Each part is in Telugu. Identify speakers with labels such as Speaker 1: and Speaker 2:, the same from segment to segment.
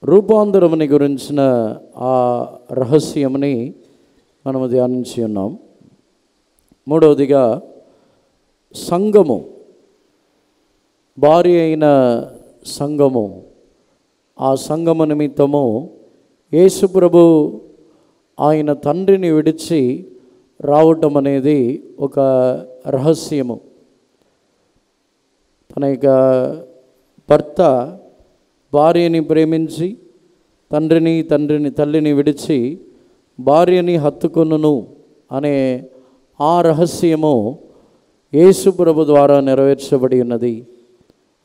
Speaker 1: రూపాంతరముని గురించిన ఆ రహస్యముని మనము ధ్యానించి ఉన్నాం. మూడవదిగా సంఘము, భార్య అయిన సంఘము, ఆ సంఘము నిమిత్తము యేసు ప్రభు ఆయన తండ్రిని విడిచి రావటం అనేది ఒక రహస్యము. తన యొక్క భర్త భార్యని ప్రేమించి తల్లిని విడిచి భార్యని హత్తుకొనును అనే ఆ రహస్యము యేసు ప్రభు ద్వారా నెరవేర్చబడి ఉన్నది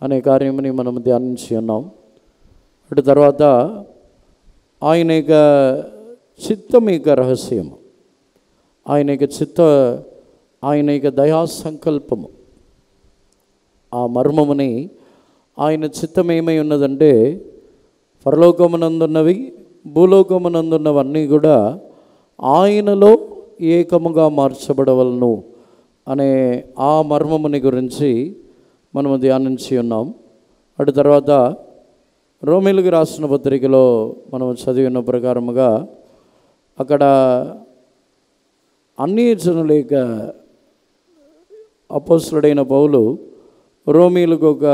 Speaker 1: అనే కార్యముని మనం ధ్యానించి ఉన్నాం. అటు తర్వాత ఆయన యొక్క చిత్తం యొక్క రహస్యము, ఆయన యొక్క దయా సంకల్పము, ఆ మర్మముని ఆయన చిత్తం ఏమై ఉన్నదంటే పరలోకమునందున్నవి భూలోకమునందున్నవన్నీ కూడా ఆయనలో ఏకముగా మార్చబడవలను అనే ఆ మర్మముని గురించి మనము ధ్యానించి ఉన్నాం. అటు తర్వాత రోమీయులకు రాసిన పత్రికలో మనం చదివిన ప్రకారముగా అక్కడ అన్య జనుల యొక్క అపోస్తలుడైన పౌలు రోమీయులకు ఒక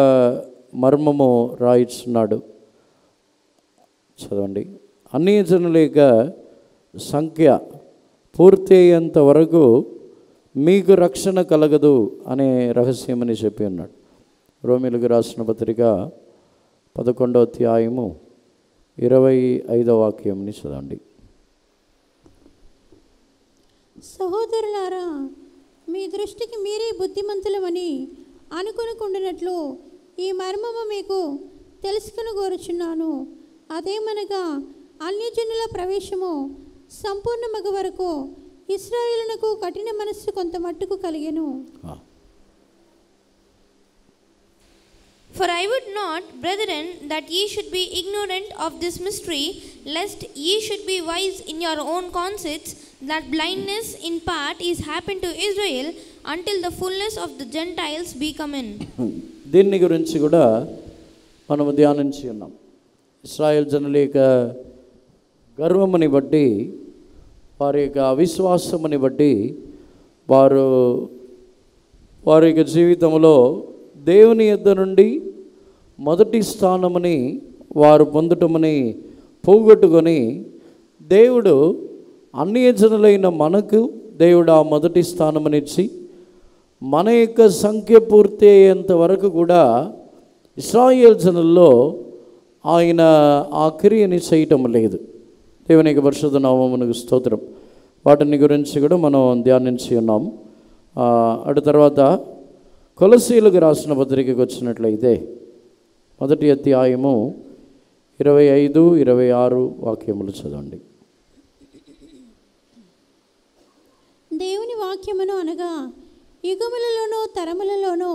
Speaker 1: మర్మము రాయిస్తున్నాడు. చదవండి. అన్య జనుల యొక్క సంఖ్య పూర్తి అయ్యేంత వరకు మీకు రక్షణ కలగదు అనే రహస్యమని చెప్పి ఉన్నాడు. రోమీయులకు రాసిన పత్రిక 11వ అధ్యాయము 25వ వాక్యంని చదవండి.
Speaker 2: సహోదరులారా, మీ దృష్టికి మీరే బుద్ధిమంతులమని అనుకొనకుండినట్లు ఈ మర్మము మీకు తెలుసుకుని కోరుచున్నాను. అదేమనగా అన్యజనుల ప్రవేశము సంపూర్ణమగు వరకు ఇశ్రాయేలునకు కఠిన మనస్సు కొంత మట్టుకు కలిగెను.
Speaker 3: For I would not, brethren, that ye should be ignorant of this mystery, lest ye should be wise in your own conceits, that blindness in part is happened to Israel until the fullness of the Gentiles be come in.
Speaker 1: దీన్ని గురించి కూడా మనము ధ్యానించి ఉన్నాం. ఇశ్రాయేల్ జనుల యొక్క గర్వముని బట్టి, వారి యొక్క అవిశ్వాసముని బట్టి వారి యొక్క జీవితంలో దేవుని యొద్ద నుండి మొదటి స్థానముని వారు పొందటమని పోగొట్టుకొని దేవుడు అన్యజనులైన మనకు దేవుడు ఆ మొదటి స్థానమునిచ్చి మన యొక్క సంఖ్య పూర్తి అయ్యేంత వరకు కూడా ఇశ్రాయేల్ జనుల్లో ఆయన ఆ క్రియని చేయటం లేదు. దేవుని యొక్క పరిశుద్ధ నామమునకు స్తోత్రం. వాటిని గురించి కూడా మనం ధ్యానించి ఉన్నాం. అటు తర్వాత కొలసీయులకు రాసిన పత్రికకు వచ్చినట్లయితే 1వ అధ్యాయము 25, 26 వాక్యములు చదవండి.
Speaker 2: దేవుని వాక్యమును అనగా యుగములలోనూ తరములలోనూ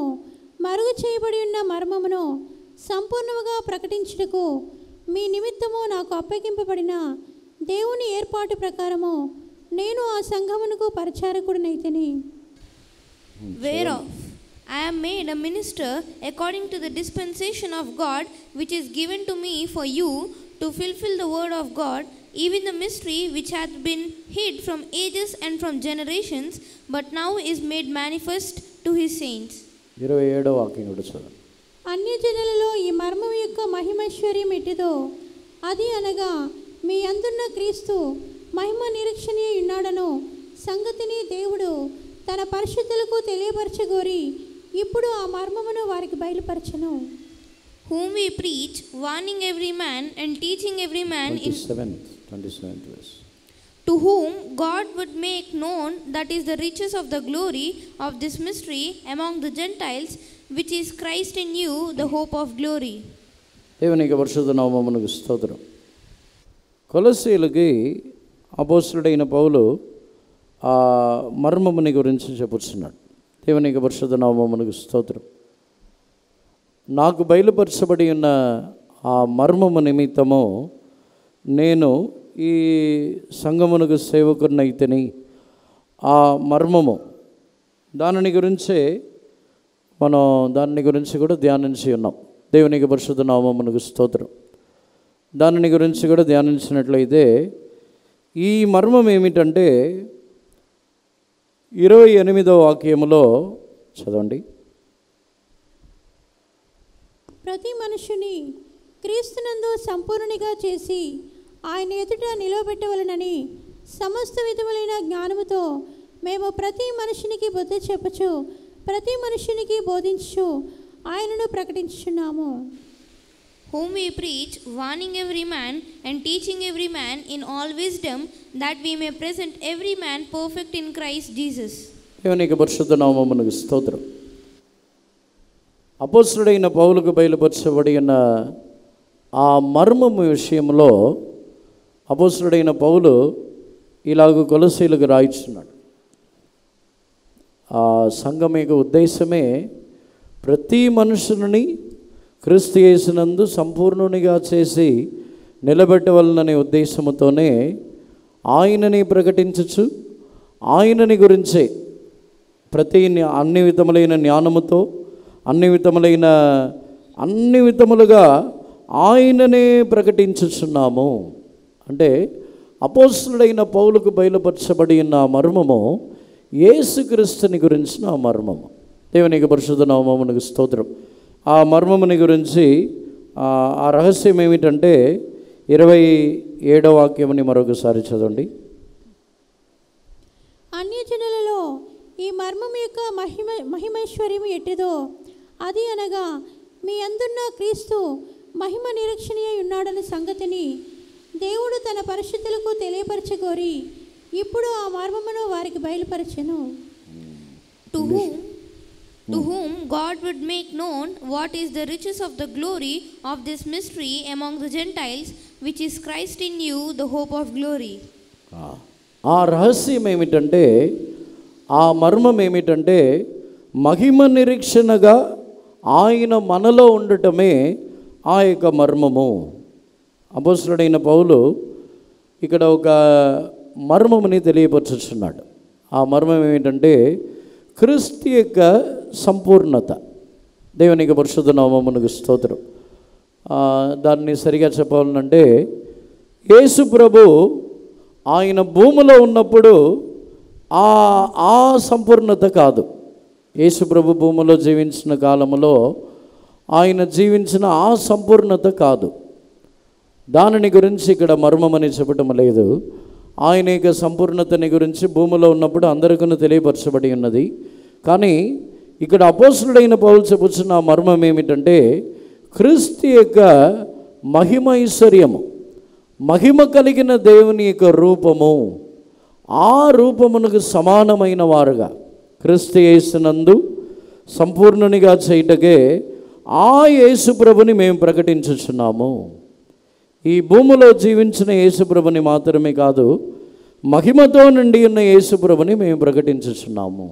Speaker 2: మరుగు చేయబడి ఉన్న మర్మమును సంపూర్ణముగా ప్రకటించుటకు మీ నిమిత్తము నాకు అప్పగింపబడిన దేవుని ఏర్పాటు ప్రకారము నేను ఆ సంఘమునకు పరిచారకుడినైతిని.
Speaker 3: Whereof I am made a minister according to the dispensation of God, which is given to me for you to fulfill the word of God, even the mystery which hath been hid from ages and from generations, but now is made manifest to his saints.
Speaker 1: 27వ వాక్యం కూడా చదవండి.
Speaker 2: అన్యజనులలో ఈ మర్మం యొక్క మహిమైశ్వర్యం ఎట్టిదో, అది అనగా మీ అందున్న క్రీస్తు మహిమ నిరీక్షణీయ ఉన్నాడను సంగతిని దేవుడు తన పరిశుద్ధులకు తెలియపరచగోరి ఇప్పుడు ఆ మర్మమును వారికి బయలుపరచెను.
Speaker 3: Whom we preach, warning every man and teaching every man
Speaker 1: 27th verse.
Speaker 3: To whom God would make known that is the riches of the glory of this mystery among the Gentiles, which is Christ in you, the hope of glory.
Speaker 1: దేవుని యొక్క పరిశుద్ధ నామమునకు స్తోత్రం. కొలస్సీయులకి అపోస్తలుడైన పౌలు ఆ మర్మముని గురించి చెప్పుచున్నాడు. దేవుని యొక్క పరిశుద్ధ నామమునకు స్తోత్రం. నాకు బయలుపరచబడి ఉన్న ఆ మర్మము నిమిత్తము నేను ఈ సంఘమునకు సేవకుడినైతిని. ఆ మర్మము దాని గురించి కూడా ధ్యానించి ఉన్నాం. దేవునికి పరిశుద్ధ నామమునకు స్తోత్రం. దానిని గురించి కూడా ధ్యానించినట్లయితే ఈ మర్మం ఏమిటంటే 28వ వాక్యములో చదవండి.
Speaker 2: ప్రతి మనుషుని క్రీస్తునందు సంపూర్ణునిగా చేసి ఆయన ఎదుట నిలవబెట్టవలనని సమస్త విధములైన జ్ఞానముతో మేము ప్రతి మనుషునికి బుద్ధి చెప్పచ్చు, ప్రతి మనుషునికి బోధించు ఆయనను ప్రకటించుచున్నాము.
Speaker 3: Whom we preach, warning every man and teaching every man in all wisdom, that we may present every man perfect in Christ Jesus.
Speaker 1: దేవునికి పరిశుద్ధ నామమునకు స్తోత్రం. అపోస్తలుడైన పౌలుకు బయలుపరచబడిన ఆ మర్మము విషయంలో అపోస్తలుడైన పౌలు ఇలాగ కొలసీలకు రాయిస్తున్నాడు. ఆ సంఘం యొక్క ఉద్దేశమే ప్రతి మనుషుని క్రీస్తు యేసునందు సంపూర్ణునిగా చేసి నిలబెట్టవలననే ఉద్దేశముతోనే ఆయనని ప్రకటించచ్చు, ఆయనని గురించే అన్ని విధములైన జ్ఞానముతో అన్ని విధములుగా ఆయననే ప్రకటించుచున్నాము. అంటే అపోస్తలుడైన పౌలుకు బయలుపరచబడిన మర్మము యేసుక్రీస్తుని గురించిన ఆ మర్మము. దేవునికి పరిశుద్ధ నామమునకు స్తోత్రం. ఆ మర్మముని గురించి ఆ రహస్యం ఏమిటంటే 27వ వాక్యముని మరొకసారి చదవండి.
Speaker 2: అన్యజనులలో ఈ మర్మం యొక్క మహిమైశ్వర్యము ఎట్టిదో, అది అనగా మీ అందున్న క్రీస్తు మహిమ నిరీక్షణీయ ఉన్నాడన్న సంగతిని దేవుడు తన పరిశుద్ధులకు తెలియపరచగోరి ఇప్పుడు ఆ మర్మమును వారికి బయలుపరచెను.
Speaker 3: To whom God would make known what is the riches of the glory of this mystery among the Gentiles, which is Christ in you, the hope of glory.
Speaker 1: ఆ రహస్యం ఏమిటంటే, ఆ మర్మం ఏమిటంటే, మహిమ నిరీక్షణగా ఆయన మనలో ఉండటమే ఆ యొక్క మర్మము. అపోస్తలుడైన పౌలు ఇక్కడ ఒక మర్మముని తెలియపరుచుచున్నాడు. ఆ మర్మం ఏమిటంటే క్రీస్తు యొక్క సంపూర్ణత. దేవునికి పరిశుద్ధ నామమునకు స్తోత్రం. దాన్ని సరిగా చెప్పాలంటే యేసు ప్రభు ఆయన భూమిలో ఉన్నప్పుడు ఆ సంపూర్ణత కాదు. యేసు ప్రభు భూమిలో జీవించిన కాలంలో ఆయన జీవించిన ఆ సంపూర్ణత కాదు. దానిని గురించి ఇక్కడ మర్మమని చెప్పటం లేదు. ఆయన యొక్క సంపూర్ణతని గురించి భూమిలో ఉన్నప్పుడు అందరికీ తెలియపరచబడి ఉన్నది. కానీ ఇక్కడ అపోస్తలుడైన పౌలు చెప్పుచున్న మర్మం ఏమిటంటే క్రీస్తు యొక్క మహిమైశ్వర్యము, మహిమ కలిగిన దేవుని యొక్క రూపము, ఆ రూపమునకు సమానమైన వారుగా క్రీస్తు యేసునందు సంపూర్ణునిగా చేయుటకే ఆ యేసు ప్రభుని మేము ప్రకటించుచున్నాము. ఈ భూమిలో జీవించిన యేసు ప్రభుని మాత్రమే కాదు, మహిమతో నిండి ఉన్న యేసు ప్రభుని మేము ప్రకటించుచున్నాము.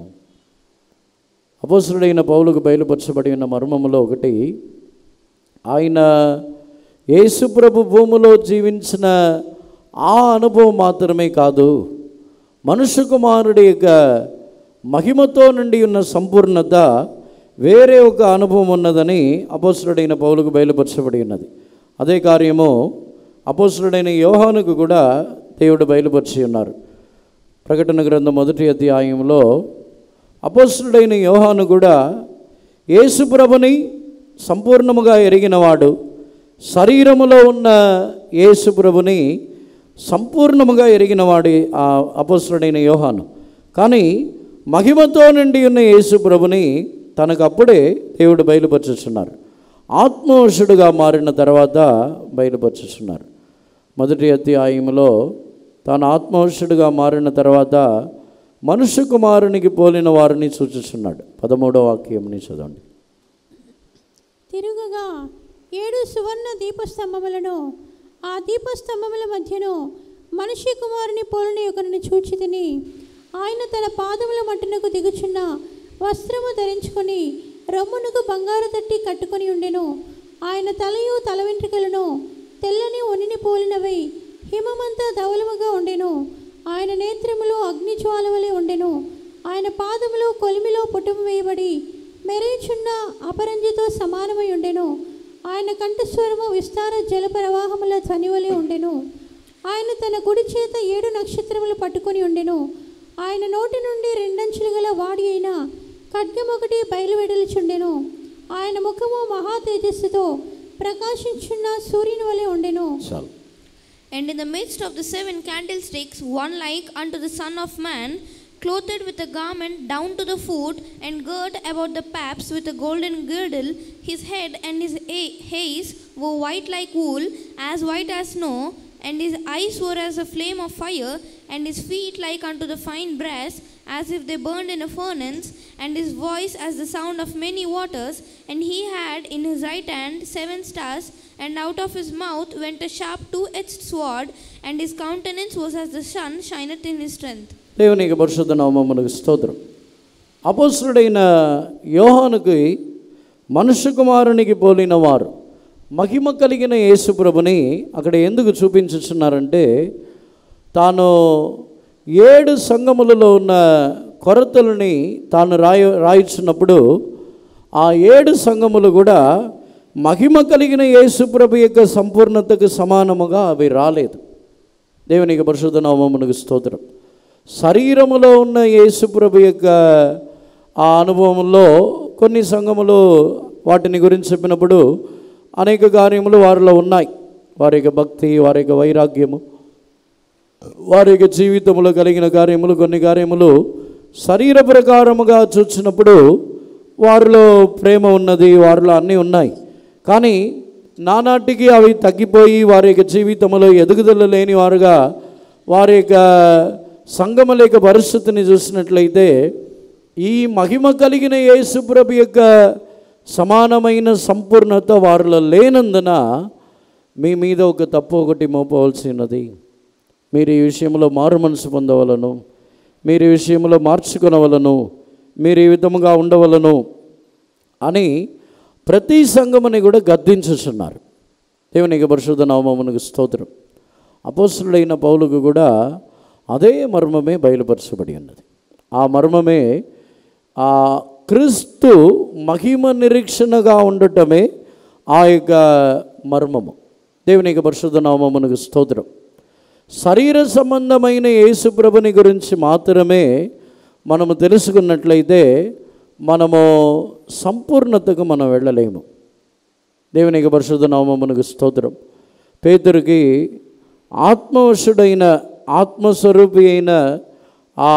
Speaker 1: అపోస్తలుడైన పౌలుకు బయలుపరచబడి ఉన్న మర్మములో ఒకటి, ఆయన యేసు ప్రభు భూమిలో జీవించిన ఆ అనుభవం మాత్రమే కాదు, మనుష్య కుమారుడి యొక్క మహిమతో నుండి ఉన్న సంపూర్ణత వేరే ఒక అనుభవం ఉన్నదని అపోస్తలుడైన పౌలుకు బయలుపరచబడి ఉన్నది. అదే కార్యము అపోస్తలుడైన యోహానుకు కూడా దేవుడు బయలుపరిచి ఉన్నారు. ప్రకటన గ్రంథం 1వ అధ్యాయంలో అపోస్తలుడైన యోహాను కూడా యేసు ప్రభుని సంపూర్ణముగా ఎరిగినవాడు, శరీరములో ఉన్న యేసు ప్రభుని సంపూర్ణముగా ఎరిగినవాడు ఆ అపోస్తలుడైన యోహాను. కానీ మహిమతో నిండి ఉన్న యేసు ప్రభుని తనకు అప్పుడే దేవుడు బయలుపరుచుచున్నారు. ఆత్మవశుడుగా మారిన తర్వాత బయలుపరుచుచున్నారు. 1వ అధ్యాయంలో తాను ఆత్మవశుడుగా మారిన తర్వాత మనుష్య కుమారునికి పోలిన వారిని సూచిస్తున్నాడు. 13వ వాక్యంని చదవండి.
Speaker 2: తిరుగగా 7 సువర్ణ దీపస్తంభములను, ఆ దీపస్తంభముల మధ్యను మనుష్య కుమారుని పోలిన ఒకరిని చూచితిని. ఆయన తన పాదముల మట్టునకు దిగుచున్న వస్త్రము ధరించుకొని రొమ్మునకు బంగారు తట్టి కట్టుకొని ఉండెను. ఆయన తలయు తల వెంట్రుకలను తెల్లని ఉనిని పోలినవై హిమమంతా ధవలముగా ఉండెను. ఆయన నేత్రములు అగ్నిజ్వాల వలె ఉండెను. ఆయన పాదములు కొలిమిలో పుటము వేయబడి మెరేచున్న అపరంజితో సమానమై ఉండెను. ఆయన కంఠస్వరము విస్తార జల ప్రవాహముల ధ్వనివలే ఉండెను. ఆయన తన కుడి చేత 7 నక్షత్రములు పట్టుకొని ఉండెను. ఆయన నోటి నుండి 2 అంచులు గల వాడి అయిన ఖడ్గమొకటి బయలువెడలుచుండెను. ఆయన ముఖము మహా తేజస్సుతో ప్రకాశించున్న సూర్యుని వలె ఉండెను.
Speaker 3: And in the midst of the 7 candlesticks, one like unto the Son of Man, clothed with a garment down to the foot, and girt about the paps with a golden girdle. His head and his hairs were white like wool, as white as snow, and his eyes were as a flame of fire, and his feet like unto the fine brass, as if they burned in a furnace, and his voice as the sound of many waters. And he had in his right hand 7 stars, and out of his mouth went a sharp 2-edged sword, and his countenance was as the sun shineth in his strength.
Speaker 1: దేవునికి పరిశుద్ధ నామమునకు స్తోత్రం. అపోస్తలుడైన యోహానుకి మనుష్య కుమారునికి పోలిన వారు మహిమ కలిగిన యేసు ప్రభుని అక్కడ ఎందుకు చూపించుచున్నారంటే, తాను 7 సంఘములలో ఉన్న కొరతలని తాను రాయించినప్పుడు ఆ 7 సంఘములు కూడా మహిమ కలిగిన యేసు ప్రభు యొక్క సంపూర్ణతకు సమానముగా అవి రాలేదు. దేవునికి పరిశుద్ధ నామమునకు స్తోత్రం. శరీరములో ఉన్న యేసు ప్రభు యొక్క ఆ అనుభవంలో కొన్ని సంఘములు వాటిని గురించి చెప్పినప్పుడు అనేక కార్యములు వారిలో ఉన్నాయి. వారి యొక్క భక్తి, వారి యొక్క వైరాగ్యము, వారి యొక్క జీవితంలో కలిగిన కార్యములు, కొన్ని కార్యములు శరీర ప్రకారముగా చూసినప్పుడు వారిలో ప్రేమ ఉన్నది, వారిలో అన్నీ ఉన్నాయి. కానీ నానాటికి అవి తగ్గిపోయి వారి యొక్క జీవితంలో ఎదుగుదల లేని వారుగా వారి యొక్క సంగమ లేక పరిస్థితిని చూసినట్లయితే, ఈ మహిమ కలిగిన యేసు ప్రభు యొక్క సమానమైన సంపూర్ణత వారిలో లేనందున మీ మీద ఒక తప్పు ఒకటి మోపవలసినది. మీరు ఈ విషయంలో మారు మనసు పొందవలను, మీరు ఈ విషయంలో మార్చుకొనవలను, మీరు ఈ విధముగా ఉండవలను అని ప్రతి సంఘముని కూడా గద్దించుచున్నారు. దేవునికి పరిశుద్ధ నామమునకు స్తోత్రం. అపోస్తలుడైన పౌలుకు కూడా అదే మర్మమే బయలుపరచబడి ఉన్నది. ఆ మర్మమే ఆ క్రీస్తు మహిమ నిరీక్షణగా ఉండటమే ఆ యొక్క మర్మము. దేవునికి పరిశుద్ధ నామమునకు స్తోత్రం. శరీర సంబంధమైన యేసు ప్రభుని గురించి మాత్రమే మనము తెలుసుకున్నట్లయితే మనము సంపూర్ణతకు మనం వెళ్ళలేము. దేవునికి పరిశుద్ధ నామమునకు స్తోత్రం. పేతురుకి ఆత్మవశుడైన, ఆత్మస్వరూపి అయిన, ఆ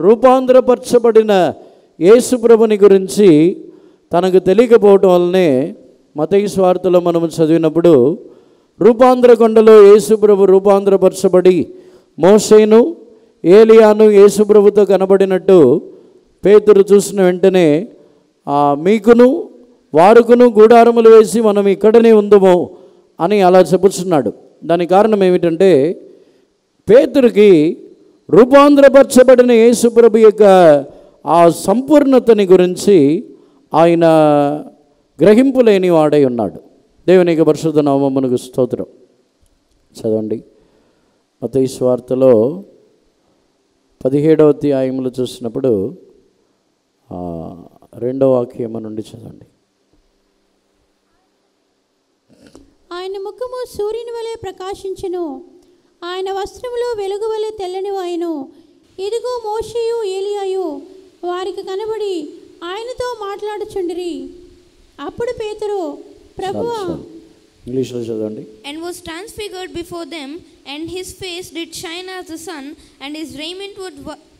Speaker 1: రూపాంతరపరచబడిన యేసు ప్రభుని గురించి తనకు తెలియకపోవటం వల్లనే మత్తయి సువార్తలో మనము చదివినప్పుడు రూపాంతర కొండలో యేసు ప్రభు రూపాంతరపరచబడి మోషేను ఏలియాను యేసు ప్రభుతో కనబడినట్టు పేతురు చూసిన వెంటనే మీకును వారుకును గూడారములు వేసి మనం ఇక్కడనే ఉందమో అని అలా చెప్పుచున్నాడు. దానికి కారణం ఏమిటంటే, పేతురుకి రూపాంతరపరచబడిన యేసు ప్రభు యొక్క ఆ సంపూర్ణతని గురించి ఆయన గ్రహింపు లేని వాడై ఉన్నాడు. దేవునికి పరిశుద్ధ నామమునకు స్తోత్రం. చదవండి, మత్తయి సువార్తలో 17వ అధ్యాయములు చూసినప్పుడు 2వ వాక్యము నుండి చదవండి.
Speaker 2: ఆయన ముఖము సూర్యుని వలె ప్రకాశించెను, ఆయన వస్త్రములు వెలుగు వలె తెల్లనివాయెను. ఇదిగో మోషేయు ఏలియాయు వారికి కనబడి ఆయనతో మాట్లాడుచుండిరి. అప్పుడు పేతురు, ప్రభువా,
Speaker 1: ఇంగ్లీష్లో చదవండి.
Speaker 3: And was transfigured before them, and his face did shine as the sun, and his raiment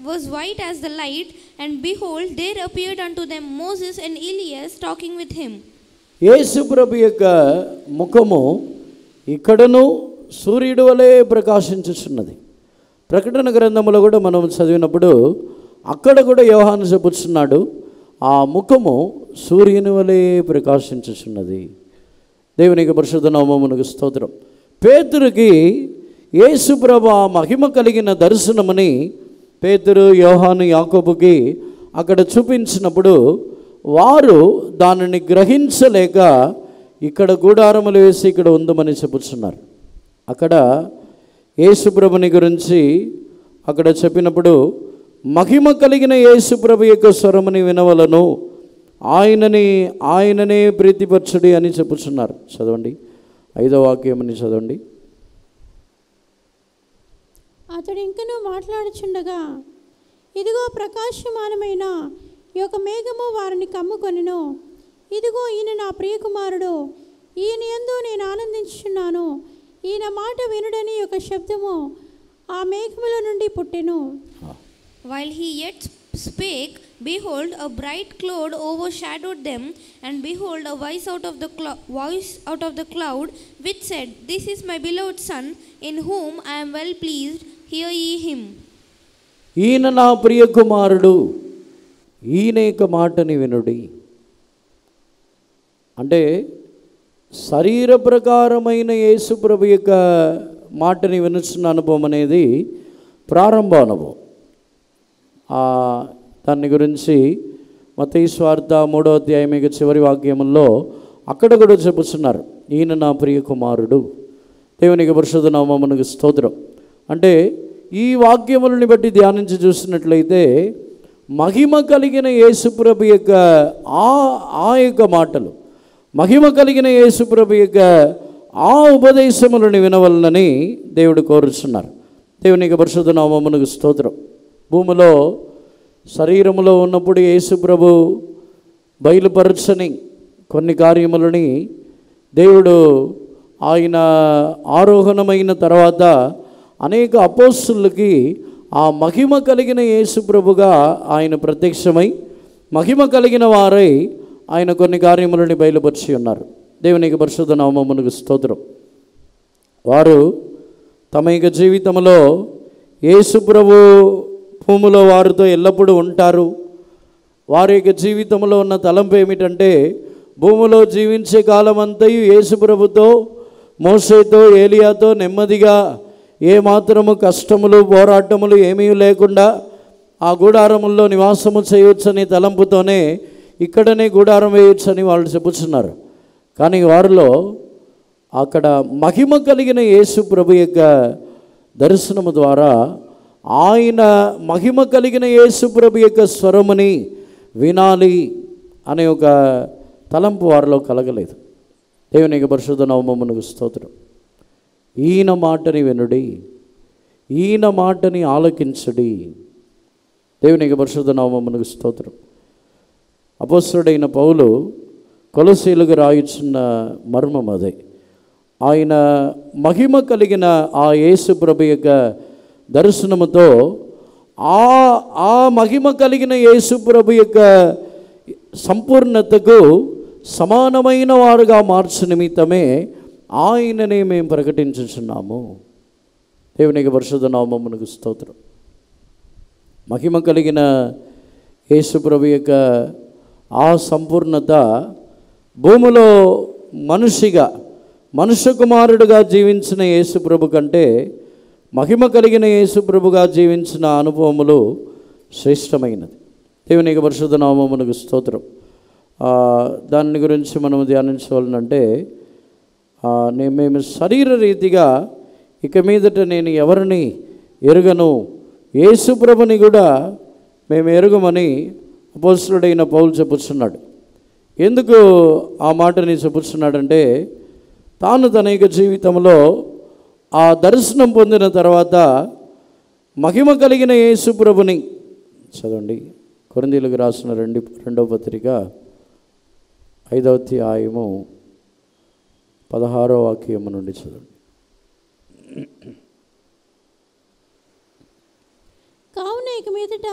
Speaker 3: was white as the light. And behold, there appeared unto them Moses and Elias talking with him.
Speaker 1: యేసు ప్రభు యొక్క ముఖము ఇక్కడను సూర్యుడు వలె ప్రకాశించుచున్నది. ప్రకటన గ్రంథంలో కూడా మనం చదివినప్పుడు అక్కడ కూడా యోహాను చెప్పుచున్నాడు, ఆ ముఖము సూర్యుని వలె ప్రకాశించుచున్నది. దేవునికి పరిశుద్ధ నామమునకు స్తోత్రం. పేతురుకి యేసు ప్రభు ఆ మహిమ కలిగిన దర్శనమని పేతురు, యోహాను, యాకోబుకి అక్కడ చూపించినప్పుడు వారు దానిని గ్రహించలేక ఇక్కడ గూడారములు వేసి ఇక్కడ ఉందమని చెప్పుచున్నారు. అక్కడ యేసు ప్రభుని గురించి అక్కడ చెప్పినప్పుడు మహిమ కలిగిన యేసు ప్రభు యొక్క స్వరముని వినవలను, ఆయననే ప్రీతిపరచుడి అని చెప్పుచున్నారు. చదవండి 5వ వాక్యమని చదవండి.
Speaker 2: అతడు ఇంకనూ మాట్లాడుచుండగా, ఇదిగో ప్రకాశమానమైన ఈ యొక్క మేఘము వారిని కమ్ముకొనెను. ఇదిగో ఈయన నా ప్రియకుమారుడు, ఈయన యందు నేను ఆనందించుచున్నాను, ఈయన మాట వినుడని ఒక శబ్దము ఆ మేఘముల నుండి పుట్టెను.
Speaker 3: While he yet spake, behold, a bright cloud overshadowed them, and behold, a voice out of the cloud, which said, This is my beloved Son, in whom I am well pleased, hear ye him.
Speaker 1: ఈయన నా ప్రియ కుమారుడు, ఈయన యొక్క మాటని వినుడి. అంటే శరీర ప్రకారమైన యేసు ప్రభు యొక్క మాటని వినుచున్న అనుభవం అనేది ప్రారంభ అనుభవం. దాని గురించి మత్తయి సువార్త 3వ అధ్యాయం చివరి వాక్యముల్లో అక్కడ కూడా చెప్పుచున్నారు, ఈయన నా ప్రియ కుమారుడు. దేవునికి పరిశుద్ధ నామమునకు స్తోత్రం. అంటే ఈ వాక్యములను బట్టి ధ్యానించి చూసినట్లయితే మహిమ కలిగిన యేసుప్రభు యొక్క ఆ యొక్క మాటలు, మహిమ కలిగిన యేసుప్రభు యొక్క ఆ ఉపదేశములను వినవలనని దేవుడు కోరుచున్నారు. దేవునికి పరిశుద్ధ నామమునకు స్తోత్రం. భూమిలో శరీరములో ఉన్నప్పుడు యేసుప్రభు బయలుపరచని కొన్ని కార్యములని దేవుడు ఆయన ఆరోహణమైన తర్వాత అనేక అపోస్తులకి ఆ మహిమ కలిగిన యేసుప్రభుగా ఆయన ప్రత్యక్షమై మహిమ కలిగిన వారై ఆయన కొన్ని కార్యములని బయలుపరిచి ఉన్నారు. దేవునికి పరిశుద్ధ నామమునకు స్తోత్రం. వారు తమ యొక్క జీవితంలో యేసుప్రభు భూమిలో వారితో ఎల్లప్పుడూ ఉంటారు. వారి యొక్క జీవితంలో ఉన్న తలంపు ఏమిటంటే భూమిలో జీవించే కాలమంతయు యేసుప్రభుతో, మోషేతో, ఏలియాతో నెమ్మదిగా ఏమాత్రము కష్టములు పోరాటములు ఏమీ లేకుండా ఆ గుడారముల్లో నివాసము చేయవచ్చని తలంపుతోనే ఇక్కడనే గుడారం వేయొచ్చని వాళ్ళు చెప్పుచున్నారు. కానీ వారిలో అక్కడ మహిమ కలిగిన యేసు ప్రభు యొక్క దర్శనము ద్వారా ఆయన మహిమ కలిగిన యేసు ప్రభు యొక్క స్వరముని వినాలి అనే ఒక తలంపు వారిలో కలగలేదు. దేవునికి పరిశుద్ధ నామమునకు స్తోత్రం. ఈయన మాటని వినుడి, ఈయన మాటని ఆలకించుడి. దేవునికి పరిశుద్ధ నామమునకు స్తోత్రం. అపోస్తలుడైన పౌలు కొలొస్సీయులకు రాయుచున్న మర్మం అదే. ఆయన మహిమ కలిగిన ఆ యేసు ప్రభు యొక్క దర్శనముతో ఆ మహిమ కలిగిన యేసు ప్రభు యొక్క సంపూర్ణతకు సమానమైన వారుగా మార్చు నిమిత్తమే ఆయననే మేము ప్రకటించుచున్నాము. దేవునికి పరిశుద్ధ నామమునకు స్తోత్రం. మహిమ కలిగిన యేసు ప్రభు యొక్క ఆ సంపూర్ణత భూమిలో మనుష్య కుమారుడుగా జీవించిన యేసు ప్రభు కంటే మహిమ కలిగిన యేసు ప్రభుగా జీవించిన అనుభవములు శ్రేష్టమైనది. దేవునికి పరిశుద్ధ నామమునకు స్తోత్రం. దాని గురించి మనం ధ్యానించవాలంటే మేము శరీర రీతిగా ఇక మీదట నేను ఎవరిని ఎరుగను, యేసు ప్రభుని కూడా మేము ఎరుగమని అపోస్తలుడైన పౌలు చెప్పుచున్నాడు. ఎందుకు ఆ మాటని చెప్పుచున్నాడంటే తాను తన యొక్క జీవితంలో ఆ దర్శనం పొందిన తర్వాత మహిమ కలిగిన యేసు ప్రభుని చదవండి. కొరింథీయులకు రాసిన 2వ పత్రిక 5వ అధ్యాయము 16వ వాక్యము నుండి చదవండి.
Speaker 2: కావున ఇక మీదట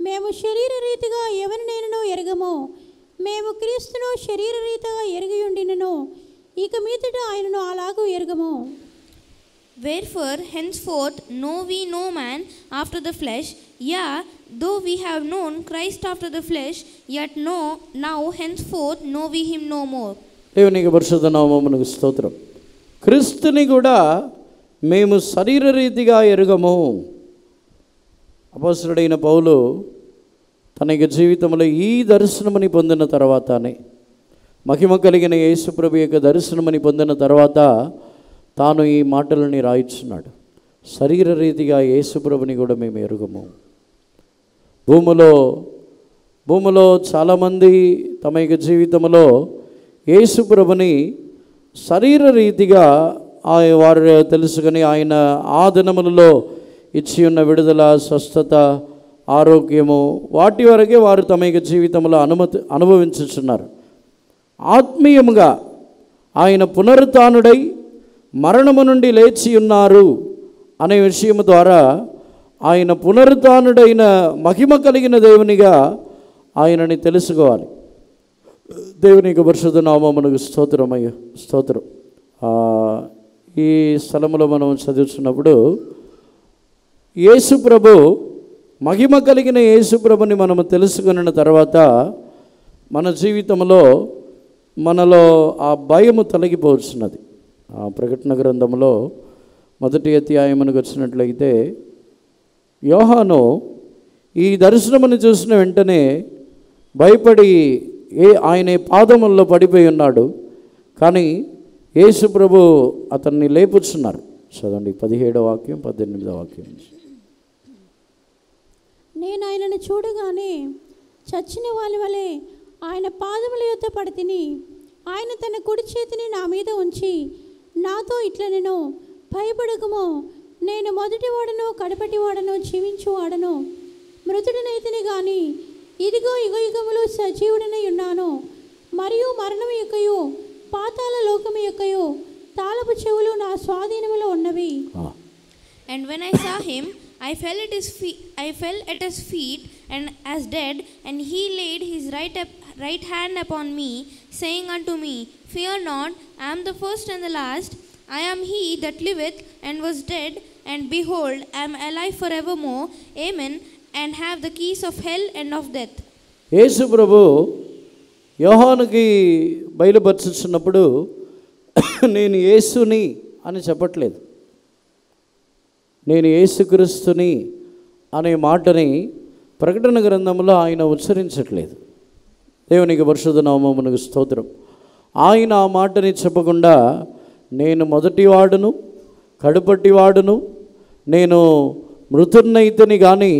Speaker 2: మేము శరీర రీతిగా ఎవరినైనాను ఎరగము, మేము క్రీస్తును శరీర రీతిగా ఎరిగి ఉండినను ఇక మీదట ఆయనను అలాగూ ఎరగము.
Speaker 3: Wherefore henceforth know we no man after the flesh, yea, though we have known Christ after the flesh, yet now henceforth know we him no more.
Speaker 1: దేవునికి పరిశుద్ధ నామమునకు స్తోత్రం. క్రీస్తుని కూడా మేము శరీర రీతిగా ఎరుగము. అపోస్తలుడైన పౌలు తన యొక్క జీవితంలో ఈ దర్శనముని పొందిన తర్వాతనే, మహిమ కలిగిన యేసు ప్రభు యొక్క దర్శనముని పొందిన తర్వాత తాను ఈ మాటలని రాయిచున్నాడు. శరీర రీతిగా యేసు ప్రభుని కూడా మేము ఎరుగము. భూమిలో భూమిలో చాలామంది తమ యొక్క జీవితంలో యేసు ప్రభుని శరీర రీతిగా వారు తెలుసుకొని ఆయన ఆ దినములలో ఇచ్చి ఉన్న విడుదల, స్వస్థత, ఆరోగ్యము వాటి వరకే వారు తమ యొక్క జీవితంలో అనుభవించుచున్నారు. ఆత్మీయముగా ఆయన పునరుత్థానుడై మరణము నుండి లేచి ఉన్నారు అనే విషయం ద్వారా ఆయన పునరుత్థానుడైన మహిమ కలిగిన దేవునిగా ఆయనని తెలుసుకోవాలి. దేవునికి పరిశుద్ధ నామమునకు స్తోత్రం. ఈ స్థలంలో మనం చదువుతున్నప్పుడు యేసు ప్రభు, మహిమ కలిగిన యేసు ప్రభుని మనము తెలుసుకున్న తర్వాత మన జీవితంలో మనలో ఆ భయము తొలగిపోవచ్చున్నది. ఆ ప్రకటన గ్రంథంలో 1వ అధ్యాయమునకు వచ్చినట్లయితే యోహాను ఈ దర్శనమును చూసిన వెంటనే భయపడి ఆయన పాదముల్లో పడిపోయి ఉన్నాడు. కానీ యేసు ప్రభు అతన్ని లేపుచున్నారు. చదవండి 17వ వాక్యం, 18వ వాక్యం.
Speaker 2: నేను ఆయనను చూడగానే చచ్చిన వాళ్ళ వలె ఆయన పాదముల యొద్ద పడితిని. ఆయన తన కుడి చేతిని నా మీద ఉంచి నాతో ఇట్లా నేను భయపడకము, నేను మొదటి వాడను కడపటి వాడను జీవించువాడను, మృతుడినైతిని గాని ఇదిగో యుగయుగములు సజీవుడనై ఉన్నాను, మరియు మరణము యొక్కయు పాతాళ లోకము యొక్కయు తాళపు చెవులు నా స్వాధీనములో ఉన్నవి.
Speaker 3: And when I saw him, I fell at his feet and as dead, and he laid his right hand upon me, saying unto me, Fear not, I am the first and the last. I am he that liveth and was dead, and behold, I am alive forevermore. Amen. And have the keys of hell and of death.
Speaker 1: యేసు ప్రభు యోహానుకి బయలుపరుచుచున్నప్పుడు నేను యేసుని అని చెప్పట్లేదు, నేను యేసుక్రీస్తుని అనే మాటని ప్రకటన గ్రంథంలో ఆయన ఉచ్చరించట్లేదు. దేవునికి పరిశుద్ధ నామమునకు స్తోత్రం. ఆయన ఆ మాటని చెప్పకుండా నేను మొదటివాడును కడుపటివాడును, నేను మృతున్నైతిని కానీ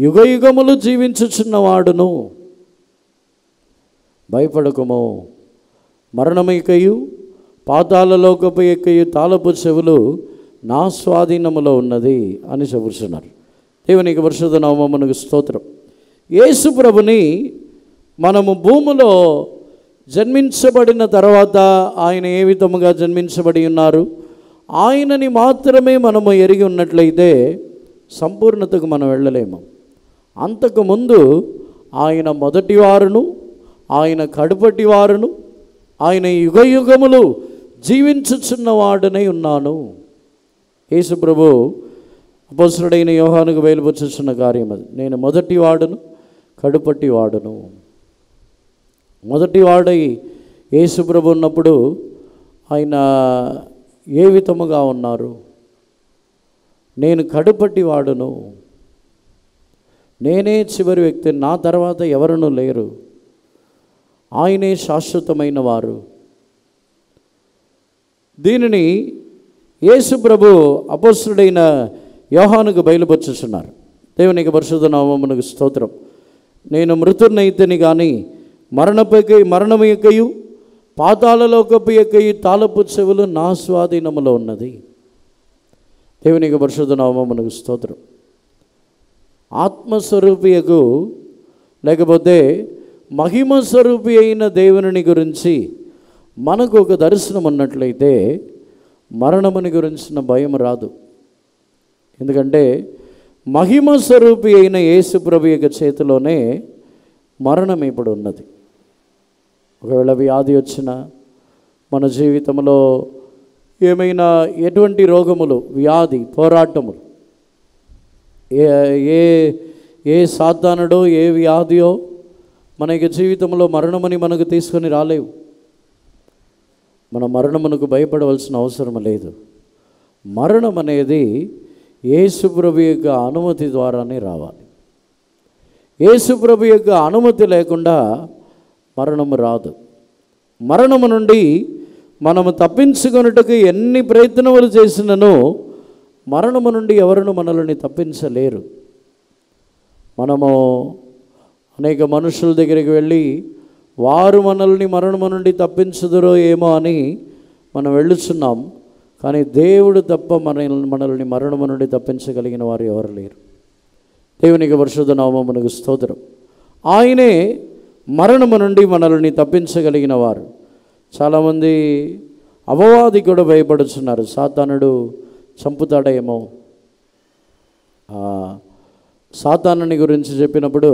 Speaker 1: యుగయుగములు జీవించుచున్నవాడును, భయపడకము, మరణమైకయు పాతాళలోకపు ఎక్కయు తాళపు చెవులు నా స్వాధీనములో ఉన్నది అని చెబుతున్నారు. దేవునికి పరిశుద్ధ నామమునకు స్తోత్రం. యేసు ప్రభుని మనము భూమిలో జన్మించబడిన తర్వాత ఆయన ఏ విధముగా జన్మించబడి ఉన్నారు, ఆయనని మాత్రమే మనము ఎరిగి ఉన్నట్లయితే సంపూర్ణతకు మనం వెళ్ళలేము. అంతకుముందు ఆయన మొదటివారును, ఆయన కడుపటి వారును, ఆయన యుగయుగములు జీవించుచున్నవాడనై ఉన్నాను. యేసు ప్రభు అపోస్తలుడైన యోహానుకు బయలుపరుచుచున్న కార్యం అది. నేను మొదటివాడును కడుపటి వాడును. మొదటివాడై యేసు ప్రభు ఉన్నప్పుడు ఆయన ఏ విధముగా ఉన్నారు, నేను కడుపటి వాడును, నేనే చివరి వ్యక్తి, నా తర్వాత ఎవరునూ లేరు, ఆయనే శాశ్వతమైన వారు. దీనిని యేసు ప్రభు అపోస్తలుడైన యోహానుకు బయలుపరుచుచున్నారు. దేవునికి పరిశుద్ధ నామమునకు స్తోత్రం. నేను మృతున్నైతిని కానీ మరణము యొక్కయు పాతాళలోకపు యొక్కయు తాళపు చెవులు నా స్వాధీనములో ఉన్నది. దేవునికి పరిశుద్ధ నామమునకు స్తోత్రం. ఆత్మస్వరూపియకు లేకపోతే మహిమ స్వరూపి అయిన దేవుని గురించి మనకు ఒక దర్శనం ఉన్నట్లయితే మరణముని గురించిన భయం రాదు. ఎందుకంటే మహిమ స్వరూపి అయిన యేసు ప్రభు యొక్క చేతిలోనే మరణం ఇప్పుడు ఉన్నది. ఒకవేళ వ్యాధి వచ్చినా, మన జీవితంలో ఏమైనా ఎటువంటి రోగములు, వ్యాధి, పోరాటములు, ఏ సాతానుడో ఏ వ్యాధియో మన యొక్క జీవితంలో మరణమని మనకు తీసుకొని రాలేవు. మన మరణమునకు భయపడవలసిన అవసరం లేదు. మరణం అనేది యేసు ప్రభు యొక్క అనుమతి ద్వారానే రావాలి. యేసు ప్రభు యొక్క అనుమతి లేకుండా మరణము రాదు. మరణము నుండి మనము తప్పించుకొనుటకు ఎన్ని ప్రయత్నములు చేసినను మరణము నుండి ఎవరును మనల్ని తప్పించలేరు. మనము అనేక మనుషుల దగ్గరికి వెళ్ళి వారు మనల్ని మరణము నుండి తప్పించుదురో ఏమో అని మనం వెళ్ళుచున్నాం. కానీ దేవుడు తప్ప మనల్ని మరణము నుండి తప్పించగలిగిన వారు ఎవరు లేరు. దేవునికి పరిశుద్ధ నామమునకు స్తోత్రం. ఆయనే మరణము నుండి మనల్ని తప్పించగలిగిన వారు. చాలామంది అపవాది కూడా భయపడుతున్నారు. సాతానుడు చంపుతాడేమో. సాతానుని గురించి చెప్పినప్పుడు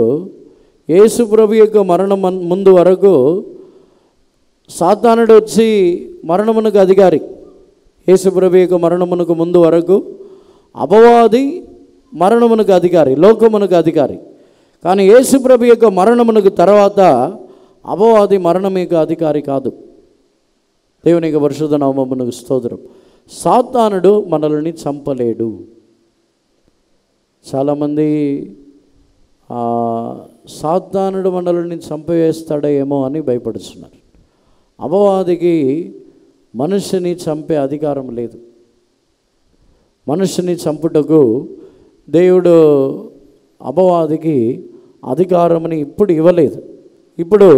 Speaker 1: యేసు ప్రభు యొక్క మరణం ముందు వరకు సాతానుడు వచ్చి మరణమునకు అధికారి. యేసు ప్రభు యొక్క మరణమునకు ముందు వరకు అపవాది మరణమునకు అధికారి, లోకమునకు అధికారి. కానీ యేసు ప్రభు యొక్క మరణమునకు తర్వాత అపవాది మరణం యొక్క అధికారి కాదు. దేవుని యొక్క పరిశుద్ధ నామమునకు స్తోత్రం. సాతానుడు మనల్ని చంపలేడు. చాలామంది సాతానుడు మనల్ని చంపవేస్తాడేమో అని భయపడుతున్నారు. అపవాదికి మనుషుని చంపే అధికారం లేదు. మనుషుని చంపుటకు దేవుడు అపవాదికి అధికారముని ఇప్పుడు ఇవ్వలేదు. ఇప్పుడు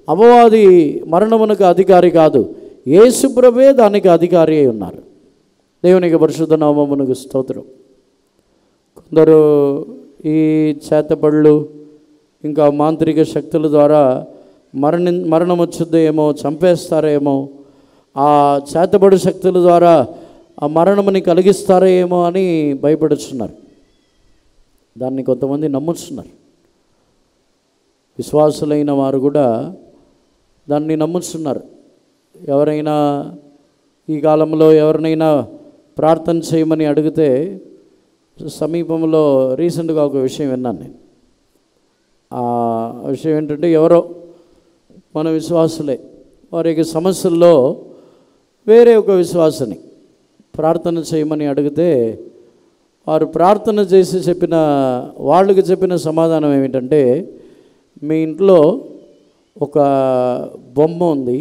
Speaker 1: అపవాది మరణమునకు అధికారి కాదు, యేసు ప్రభువే దానికి అధికారి అయి ఉన్నారు. దేవునికి పరిశుద్ధ నామమునకు స్తోత్రం. కొందరు ఈ చేతబడులు ఇంకా మాంత్రిక శక్తుల ద్వారా మరణం వచ్చుద్దేమో, చంపేస్తారేమో, ఆ చేతబడు శక్తుల ద్వారా ఆ మరణముని కలిగిస్తారేమో అని భయపడుతున్నారు. దాన్ని కొంతమంది నమ్ముతున్నారు. విశ్వాసులైన వారు కూడా దాన్ని నమ్ముతున్నారు. ఎవరైనా ఈ కాలంలో ఎవరినైనా ప్రార్థన చేయమని అడిగితే, సమీపంలో రీసెంట్గా ఒక విషయం విన్నాను నేను. ఆ విషయం ఏంటంటే, ఎవరో మన విశ్వాసులే వారికి సమస్యల్లో వేరే ఒక విశ్వాసని ప్రార్థన చేయమని అడిగితే, వారు ప్రార్థన చేసి వాళ్ళకి చెప్పిన సమాధానం ఏమిటంటే, మీ ఇంట్లో ఒక బొమ్మ ఉంది,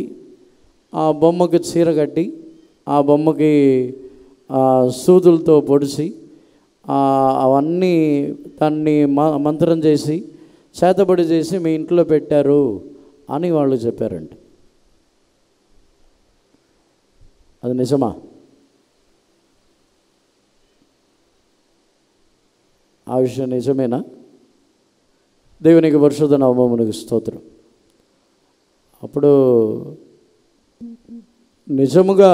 Speaker 1: ఆ బొమ్మకి చీర కట్టి, ఆ బొమ్మకి సూదులతో పొడిచి అవన్నీ దాన్ని మంత్రం చేసి చేతబడి చేసి మీ ఇంట్లో పెట్టారు అని వాళ్ళు చెప్పారండి. అది నిజమా? ఆ విషయం నిజమేనా? దేవునికి పరిశుద్ధ నామమునకు స్తోత్రం. అప్పుడు నిజముగా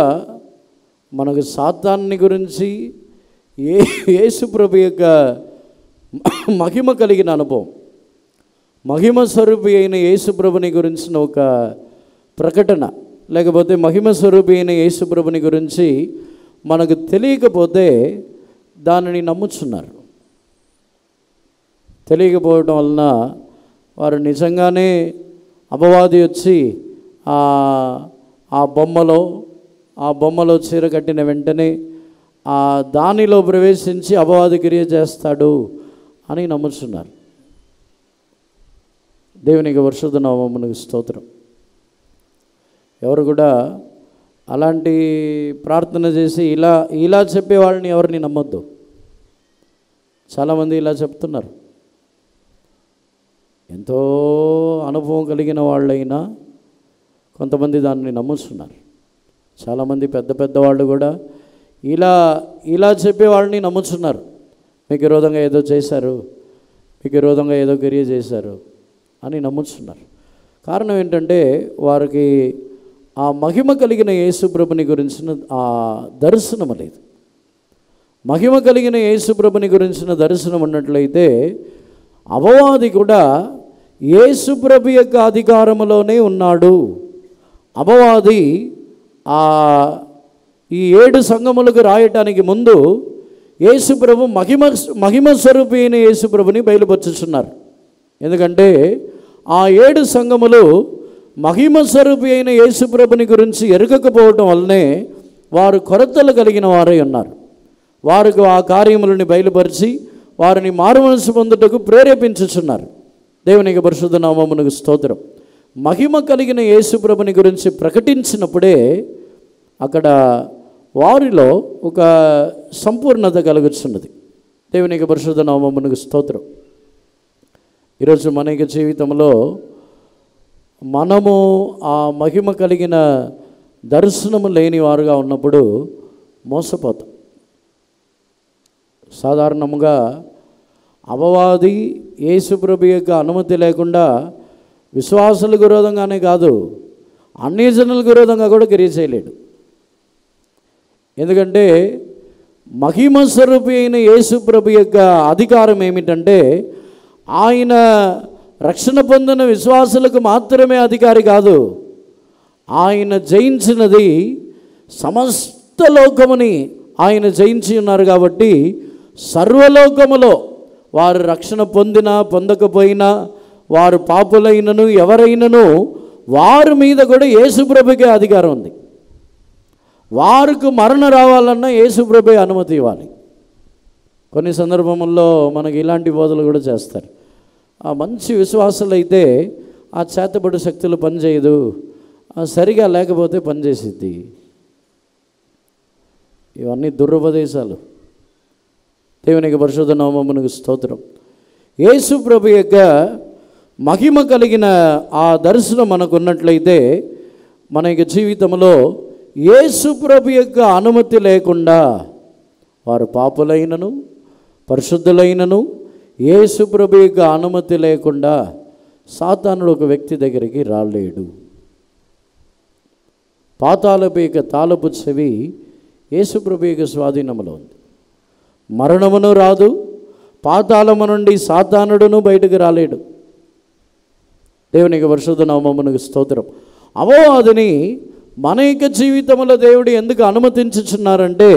Speaker 1: మనకు సాతాన్ని గురించి యేసు ప్రభు యొక్క మహిమ కలిగిన అనుభవం, మహిమ స్వరూపి అయిన యేసు ప్రభుని గురించిన ఒక ప్రకటన, లేకపోతే మహిమ స్వరూపి అయిన యేసు ప్రభుని గురించి మనకు తెలియకపోతే దానిని నమ్ముచున్నారు. తెలియకపోవడం వలన వారు నిజంగానే అపవాది వచ్చి ఆ బొమ్మలో చీర కట్టిన వెంటనే దానిలో ప్రవేశించి అపవాది క్రియ చేస్తాడు అని నమ్ముతున్నారు. దేవునికి పరిశుద్ధ నామమునకు స్తోత్రం. ఎవరు కూడా అలాంటి ప్రార్థన చేసి ఇలా చెప్పే వాళ్ళని ఎవరిని నమ్మొద్దు. చాలామంది ఇలా చెప్తున్నారు. ఎంతో అనుభవం కలిగిన వాళ్ళైనా కొంతమంది దాన్ని నమ్ముతున్నారు. చాలామంది పెద్ద వాళ్ళు కూడా ఇలా చెప్పే వాళ్ళని నమ్ముతున్నారు. మీకు విరోధంగా ఏదో చేశారు, మీకు విరోధంగా ఏదో క్రియ చేశారు అని నమ్ముతున్నారు. కారణం ఏంటంటే, వారికి ఆ మహిమ కలిగిన యేసు ప్రభుని గురించిన ఆ దర్శనం లేదు. మహిమ కలిగిన యేసు ప్రభుని గురించిన దర్శనం ఉన్నట్లయితే అపవాది కూడా యేసు ప్రభు యొక్క అధికారంలోనే ఉన్నాడు. అపవాది ఈ 7 సంఘములకు రాయటానికి ముందు యేసు ప్రభు మహిమ స్వరూపి అయిన యేసు ప్రభుని బయలుపరుచుతున్నారు. ఎందుకంటే ఆ 7 సంఘములు మహిమ స్వరూపి అయిన యేసు ప్రభుని గురించి ఎరగకపోవటం వల్లనే వారు కొరతలు కలిగిన వారై ఉన్నారు. వారికి ఆ కార్యములని బయలుపరిచి వారిని మారుమనసు పొందుటకు ప్రేరేపించుచున్నారు. దేవునికి పరిశుద్ధ నామమునకు స్తోత్రం. మహిమ కలిగిన యేసు ప్రభుని గురించి ప్రకటించినప్పుడే అక్కడ వారిలో ఒక సంపూర్ణత కలుగుతున్నది. దేవునికి పరిశుద్ధ నామమునకు స్తోత్రం. ఈరోజు మన యొక్క జీవితంలో మనము ఆ మహిమ కలిగిన దర్శనము లేని వారుగా ఉన్నప్పుడు మోసపోతాం. సాధారణంగా అపవాది యేసుప్రభు యొక్క అనుమతి లేకుండా విశ్వాసులకు విరోధంగానే కాదు, అన్ని జనులకు విరోధంగా కూడా క్రియ చేయలేడు. ఎందుకంటే మహిమ స్వరూపి అయిన యేసుప్రభు యొక్క అధికారం ఏమిటంటే ఆయన రక్షణ పొందిన విశ్వాసులకు మాత్రమే అధికారి కాదు, ఆయన జయించినది సమస్త లోకముని ఆయన జయించి ఉన్నారు. కాబట్టి సర్వలోకములో వారు రక్షణ పొందినా పొందకపోయినా, వారు పాపులైనను ఎవరైనను వారి మీద కూడా యేసుప్రభుకే అధికారం ఉంది. వారికి మరణం రావాలన్నా యేసుప్రభువే అనుమతి ఇవ్వాలి. కొన్ని సందర్భముల్లో మనకి ఇలాంటి బోధలు కూడా చేస్తారు. ఆ మంచి విశ్వాసాలు అయితే ఆ చేతబడి శక్తులు పనిచేయదు, సరిగా లేకపోతే పనిచేసిద్ది. ఇవన్నీ దురుపదేశాలు. దేవునికి పరిశుద్ధ నామమునకు స్తోత్రం. యేసు ప్రభు యొక్క మహిమ కలిగిన ఆ దర్శనం మనకున్నట్లయితే మన యొక్క జీవితంలో యేసు ప్రభు యొక్క అనుమతి లేకుండా వారు పాపులైనను పరిశుద్ధులైనను యేసు ప్రభు యొక్క అనుమతి లేకుండా సాతానుడు ఒక వ్యక్తి దగ్గరికి రాలేడు. పాతాళపు యొక్క తాళపు చెవి యేసు ప్రభు యొక్క స్వాధీనంలో ఉంది. మరణమును రాదు, పాతాళము నుండి సాతానుడును బయటకు రాలేడు. దేవునికి పరిశుద్ధ నామమునకు స్తోత్రం. అపవాదిని మన యొక్క జీవితంలో దేవుడు ఎందుకు అనుమతించుచున్నారంటే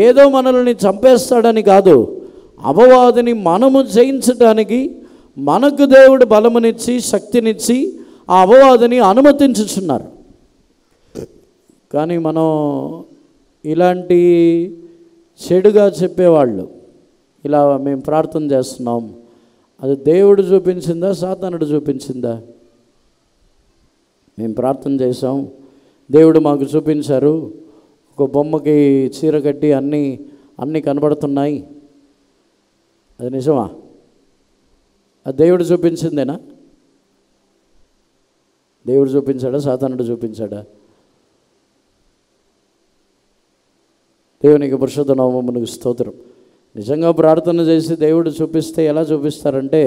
Speaker 1: ఏదో మనల్ని చంపేస్తాడని కాదు, అపవాదిని మనము జయించడానికి మనకు దేవుడు బలమునిచ్చి శక్తినిచ్చి ఆ అపవాదిని అనుమతించుచున్నారు. కానీ మనం ఇలాంటి చెడుగా చెప్పేవాళ్ళు, ఇలా మేము ప్రార్థన చేస్తున్నాం, అది దేవుడు చూపించిందా సాతానుడు చూపించిందా? మేము ప్రార్థన చేసాం, దేవుడు మాకు చూపించారు, ఒక బొమ్మకి చీర కట్టి అన్నీ కనబడుతున్నాయి, అది నిజమా? అది దేవుడు చూపించిందేనా? దేవుడు చూపించాడా సాతానుడు చూపించాడా? దేవునికి పరిశుద్ధ నామమునకు స్తోత్రం. నిజంగా ప్రార్థన చేసి దేవుడు చూపిస్తే ఎలా చూపిస్తారంటే,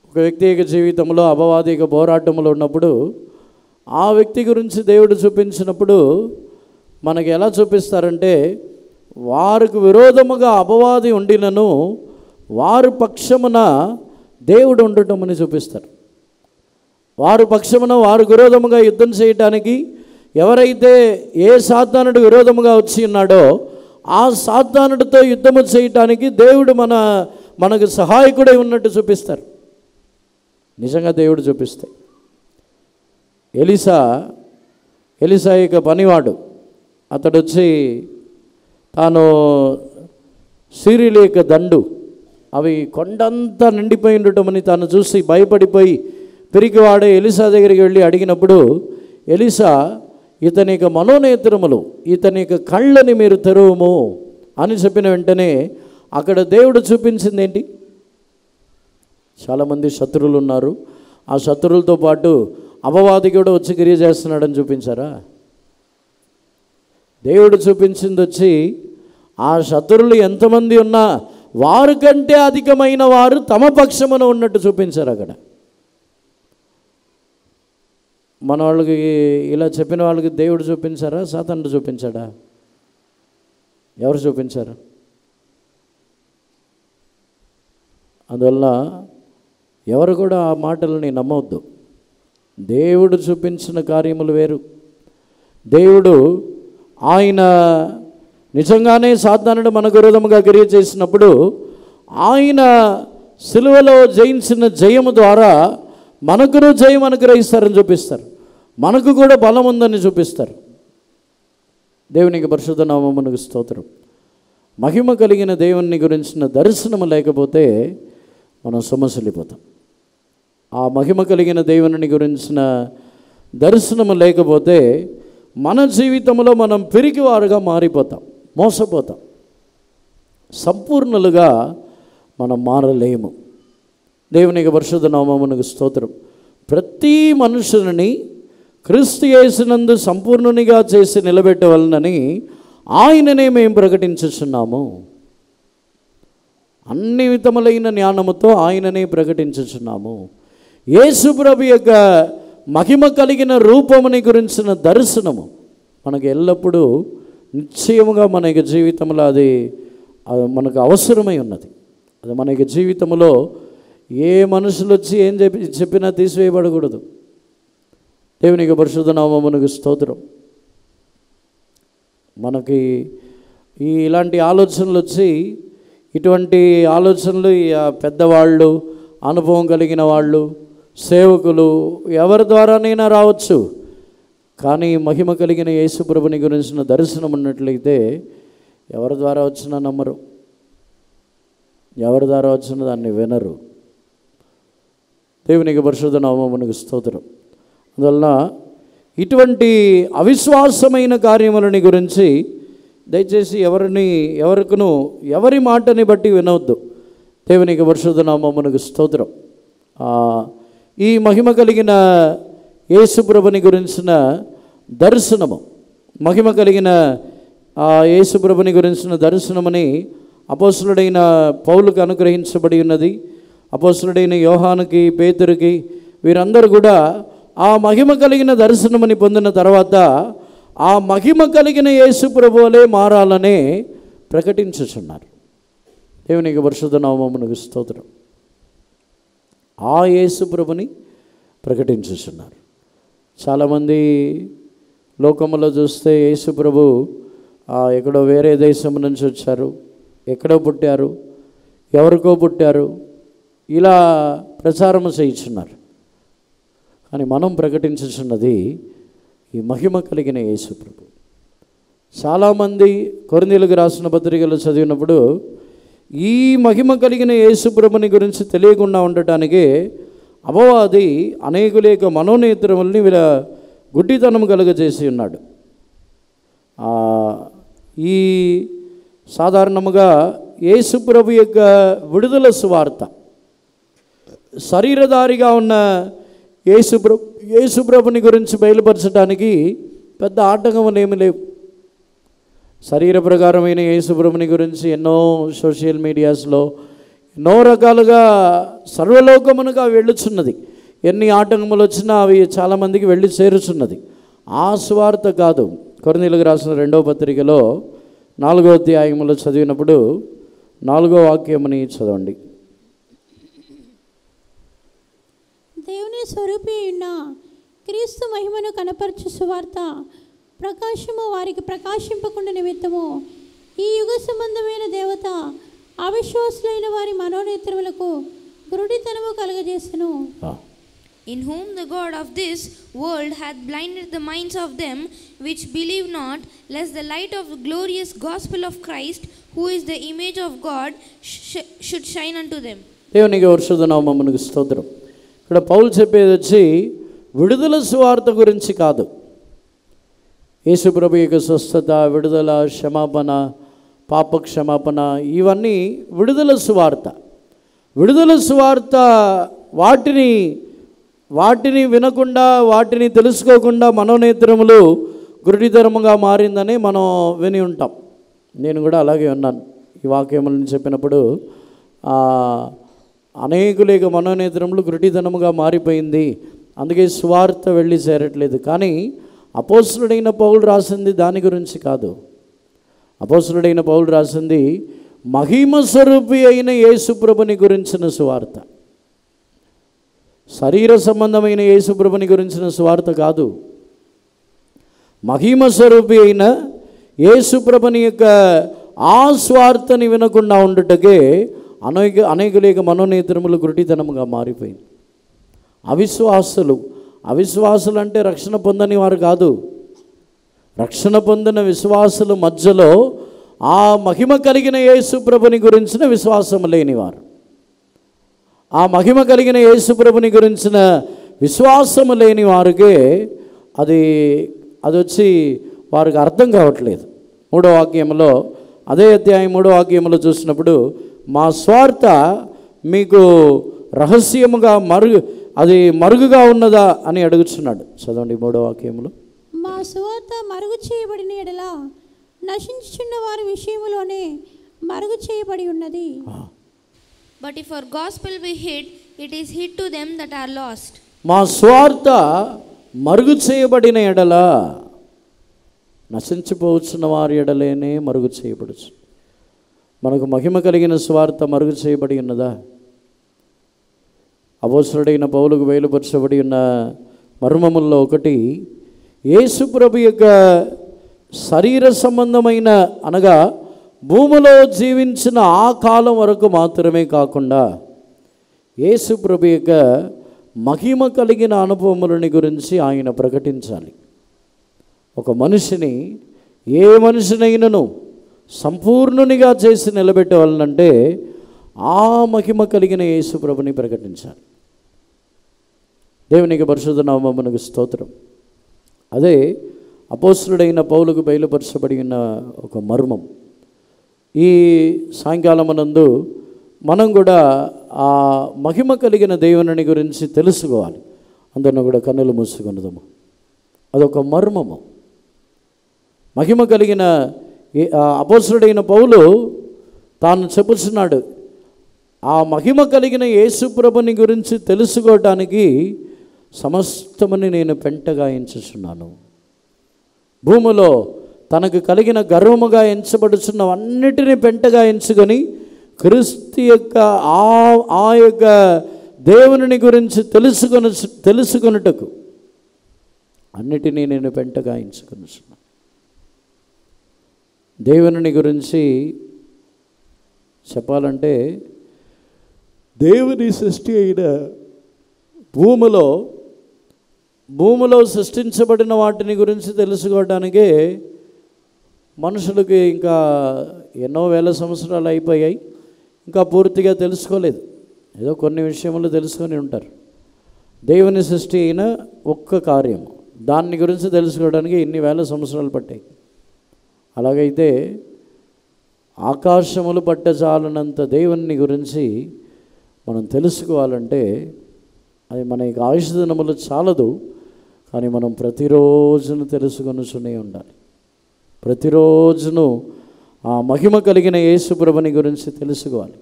Speaker 1: ఒక వ్యక్తి యొక్క జీవితంలో అపవాది యొక్క పోరాటంలో ఉన్నప్పుడు ఆ వ్యక్తి గురించి దేవుడు చూపించినప్పుడు మనకి ఎలా చూపిస్తారంటే, వారికి విరోధముగా అపవాది ఉండినను వారి పక్షమున దేవుడు ఉండటం అని చూపిస్తారు. వారి పక్షమున వారు విరోధముగా యుద్ధం చేయటానికి ఎవరైతే ఏ సాతానుడు విరోధముగా వచ్చి ఉన్నాడో ఆ సాతానుడితో యుద్ధము చేయటానికి దేవుడు మనకు సహాయకుడై ఉన్నట్టు చూపిస్తారు. నిజంగా దేవుడు చూపిస్తే ఎలీసా యొక్క పనివాడు అతడు వచ్చి తాను సిరియల యొక్క దండు అవి కొండంతా నిండిపోయి ఉండటమని తాను చూసి భయపడిపోయి పిరికివాడే ఎలీసా దగ్గరికి వెళ్ళి అడిగినప్పుడు ఎలీసా ఇతని యొక్క మనోనేత్రములు ఇతని యొక్క కళ్ళని మీరు తెరవము అని చెప్పిన వెంటనే అక్కడ దేవుడు చూపించింది ఏంటి? చాలామంది శత్రువులు ఉన్నారు, ఆ శత్రువులతో పాటు అపవాది కూడా వచ్చి క్రియ చేస్తున్నాడని చూపించారా? దేవుడు చూపించింది వచ్చి ఆ శత్రువులు ఎంతమంది ఉన్నా వారికంటే అధికమైన వారు తమ పక్షమున ఉన్నట్టు చూపించారు. అక్కడ మన వాళ్ళకి ఇలా చెప్పిన వాళ్ళకి దేవుడు చూపించారా సాతానుడు చూపించాడా? ఎవరు చూపించారు? అందువల్ల ఎవరు కూడా ఆ మాటలని నమ్మవద్దు. దేవుడు చూపించిన కార్యములు వేరు. దేవుడు ఆయన నిజంగానే సాతానుడు మనకు విరోధముగా క్రియ చేసినప్పుడు ఆయన సిలువలో జయించిన జయము ద్వారా మనకును జయం అనుగ్రహిస్తారని చూపిస్తారు, మనకు కూడా బలం ఉందని చూపిస్తారు. దేవునికి పరిశుద్ధ నామమునకు స్తోత్రం. మహిమ కలిగిన దేవుని గురించిన దర్శనము లేకపోతే మనం సమస్యలిపోతాం. ఆ మహిమ కలిగిన దేవుని గురించిన దర్శనము లేకపోతే మన జీవితంలో మనం పిరికివారుగా మారిపోతాం, మోసపోతాం, సంపూర్ణులుగా మనం మారలేము. దేవునికి పరిశుద్ధ నామమునకు స్తోత్రం. ప్రతి మనుషుని క్రీస్తు యేసునందు సంపూర్ణునిగా చేసి నిలబెట్టవలనని ఆయననే మేము ప్రకటించుచున్నాము. అన్ని విధములైన జ్ఞానముతో ఆయననే ప్రకటించుచున్నాము. యేసు ప్రభు యొక్క మహిమ కలిగిన రూపముని గురించిన దర్శనము మనకు ఎల్లప్పుడూ నిశ్చయముగా మన యొక్క జీవితంలో అది మనకు అవసరమై ఉన్నది. అది మన యొక్క జీవితంలో ఏ మనుషులు వచ్చి ఏం చెప్పినా తీసివేయబడకూడదు. దేవునికి పరిశుద్ధ నామమునకు స్తోత్రం. మనకి ఇలాంటి ఆలోచనలు వచ్చి, ఇటువంటి ఆలోచనలు పెద్దవాళ్ళు, అనుభవం కలిగిన వాళ్ళు, సేవకులు ఎవరి ద్వారానైనా రావచ్చు. కానీ మహిమ కలిగిన యేసు ప్రభుని గురించిన దర్శనం ఉన్నట్లయితే ఎవరి ద్వారా వచ్చినా నమ్మరు, ఎవరి ద్వారా వచ్చినా దాన్ని వినరు. దేవునికి పరిశుద్ధ నామమునకు స్తోత్రం. అందువలన ఇటువంటి అవిశ్వాసమైన కార్యములని గురించి దయచేసి ఎవరి మాటని బట్టి వినవద్దు. దేవునికి పరిశుద్ధ నామమునకు స్తోత్రం. ఈ మహిమ కలిగిన యేసు ప్రభుని గురించిన దర్శనము, మహిమ కలిగిన యేసు ప్రభుని గురించిన దర్శనమని అపోస్తలుడైన పౌలుకు అనుగ్రహించబడి ఉన్నది. అపోస్తలుడైన యోహానుకి, పేతురుకి, వీరందరూ కూడా ఆ మహిమ కలిగిన దర్శనమని పొందిన తర్వాత ఆ మహిమ కలిగిన యేసు ప్రభువులే మారాలనే ప్రకటించుచున్నారు. దేవునికి పరిశుద్ధ నామమునకు స్తోత్రం. ఆ యేసు ప్రభుని ప్రకటించుచున్నారు. చాలామంది లోకములో చూస్తే యేసు ప్రభు ఎక్కడో వేరే దేశం నుంచి వచ్చారు, ఎక్కడో పుట్టారు, ఎవరికో పుట్టారు, ఇలా ప్రచారం చేయించున్నారు. కానీ మనం ప్రకటించుచున్నది ఈ మహిమ కలిగిన యేసు ప్రభు. చాలామంది కొరింథీయులకు రాసిన పత్రికలు చదివినప్పుడు ఈ మహిమ కలిగిన యేసు ప్రభుని గురించి తెలియకుండా ఉండటానికి అపవాది అనేకుల యొక్క మనోనేత్రముల్ని వీళ్ళ గుడ్డితనం కలుగజేసి ఉన్నాడు. ఈ సాధారణముగా యేసు ప్రభు యొక్క విడుదల సువార్త, శరీరధారిగా ఉన్న యేసు ప్రభుని గురించి బయలుపరచడానికి పెద్ద ఆటంకములు ఏమి లేవు. శరీర ప్రకారమైన యేసు ప్రభుని గురించి ఎన్నో సోషల్ మీడియాస్లో ఎన్నో రకాలుగా సర్వలోకమునుగా వెళ్ళుచున్నది. ఎన్ని ఆటంకములు వచ్చినా అవి చాలామందికి వెళ్ళి చేరుచున్నది. ఆ సువార్త కాదు. కొరింథీయులకు రాసిన 2వ పత్రికలో 4వ అధ్యాయములో చదివినప్పుడు 4వ వాక్యముని చదవండి.
Speaker 2: దేవుని స్వరూపి అయిన క్రీస్తు మహిమను కనపరచు సువార్త ప్రకాశము వారికి ప్రకాశింపకుండా నిమిత్తము ఈ యుగ సంబంధమైన దేవత అవిశ్వాసులైన వారి మనోనేత్రములకు గురుడితనము కలుగజేసెను.
Speaker 3: In whom the God of this world hath blinded the minds of them which believe not, lest the light of the glorious gospel of Christ, who is the image of God, should shine unto them.
Speaker 1: దేవునికి పరిశుద్ధ నామమునకు స్తోత్రం. ఇక్కడ పౌలు చెప్పేది వచ్చి విడుదల సువార్త గురించి కాదు. యేసు ప్రభు యొక్క స్వస్థత, విడుదల, క్షమాపణ, పాప క్షమాపణ, ఇవన్నీ విడుదల సువార్త. విడుదల సువార్త వాటిని వినకుండా, వాటిని తెలుసుకోకుండా మనోనేత్రములు గురుడిధర్మంగా మారిందని మనం విని ఉంటాం. నేను కూడా అలాగే ఉన్నాను. ఈ వాక్యములను చెప్పినప్పుడు అనేకులేక మనోనేత్రములు గురుడిధనముగా మారిపోయింది, అందుకే సువార్త వెళ్ళి చేరట్లేదు. కానీ అపోస్తలుడైన పౌలు రాసింది దాని గురించి కాదు. అపోస్తలుడైన పౌలు రాసింది మహిమ స్వరూపి అయిన యేసు ప్రభుని గురించిన సువార్త. శరీర సంబంధమైన యేసు ప్రభుని గురించిన సువార్త కాదు. మహిమ స్వరూపి అయిన యేసు ప్రభుని యొక్క ఆ స్వార్థని వినకుండా ఉండుటకే అనేకులేక మనోనేత్రములు గురుడితనముగా మారిపోయింది. అవిశ్వాసులు అంటే రక్షణ పొందని వారు కాదు. రక్షణ పొందిన విశ్వాసుల మధ్యలో ఆ మహిమ కలిగిన యేసు ప్రభుని గురించిన విశ్వాసం లేనివారు, ఆ మహిమ కలిగిన యేసు ప్రభుని గురించిన విశ్వాసము లేని వారికే అది వచ్చి వారికి అర్థం కావట్లేదు. 3వ వాక్యంలో, అదే అధ్యాయం 3వ వాక్యంలో చూసినప్పుడు, మా స్వార్థ మీకు రహస్యముగా అది మరుగుగా ఉన్నదా అని అడుగుతున్నాడు. చదవండి 3వ వాక్యములో.
Speaker 2: మా సువార్త మరుగు చేయబడిన ఎడల నశించుచున్న వారి విషయములోనే మరుగు చేయబడి ఉన్నది.
Speaker 3: But if our gospel be hid, it is hid to them that are lost.
Speaker 1: మా సువార్త మరుగు చేయబడిన ఎడల, నశించిపోవచ్చున్న వారి ఎడలేనే మరుగు చేయబడచ్చు. మనకు మహిమ కలిగిన సువార్త మరుగు చేయబడి ఉన్నదా? అపోస్తలుడైన పౌలుకు బయలుపరచబడి ఉన్న మర్మముల్లో ఒకటి, యేసు ప్రభు యొక్క శరీర సంబంధమైన అనగా భూమిలో జీవించిన ఆ కాలం వరకు మాత్రమే కాకుండా యేసు ప్రభు యొక్క మహిమ కలిగిన అనుభవములని గురించి ఆయన ప్రకటించాలి. ఒక మనిషిని, ఏ మనిషినైనను సంపూర్ణునిగా చేసి నిలబెట్టవాలంటే ఆ మహిమ కలిగిన యేసు ప్రభుని ప్రకటించాలి. దేవునికి పరిశుద్ధ నామమునకు స్తోత్రం. అదే అపోస్తలుడైన పౌలుకు బయలుపరచబడి ఉన్న ఒక మర్మం. ఈ సాయంకాలమునందు మనం కూడా ఆ మహిమ కలిగిన దేవుని గురించి తెలుసుకోవాలి. అందరిని కూడా కన్నులు మూసుకొనుదాము. అదొక మర్మము. మహిమ కలిగిన అపోస్తలుడైన పౌలు తాను చెప్పుచున్నాడు, ఆ మహిమ కలిగిన యేసు ప్రభుని గురించి తెలుసుకోవటానికి సమస్తమని నేను పెంటగా ఎంచుచున్నాను. భూమిలో తనకు కలిగిన గర్వముగా ఎంచబడుచున్నవన్నిటినీ పెంటగా ఎంచుకొని క్రీస్తు యొక్క ఆ యొక్క దేవుని గురించి తెలుసుకొనుటకు అన్నిటినీ నేను పెంటగా ఎంచుకొనుచున్నాను. దేవుని గురించి చెప్పాలంటే, దేవుని సృష్టి అయిన భూమిలో సృష్టించబడిన వాటిని గురించి తెలుసుకోవడానికే మనుషులకి ఇంకా ఎన్నో వేల సంవత్సరాలు అయిపోయాయి, ఇంకా పూర్తిగా తెలుసుకోలేదు. ఏదో కొన్ని విషయములు తెలుసుకొని ఉంటారు. దేవుని సృష్టి అయిన ఒక్క కార్యం, దాన్ని గురించి తెలుసుకోవడానికి ఇన్ని వేల సంవత్సరాలు పట్టాయి. అలాగైతే ఆకాశములు పట్టజాలనంత దేవుని గురించి మనం తెలుసుకోవాలంటే అది మన యొక్క ఆయుష్ దినములు చాలదు. కానీ మనం ప్రతిరోజును తెలుసుకొనుచునే ఉండాలి. ప్రతిరోజును ఆ మహిమ కలిగిన యేసు ప్రభుని గురించి తెలుసుకోవాలి.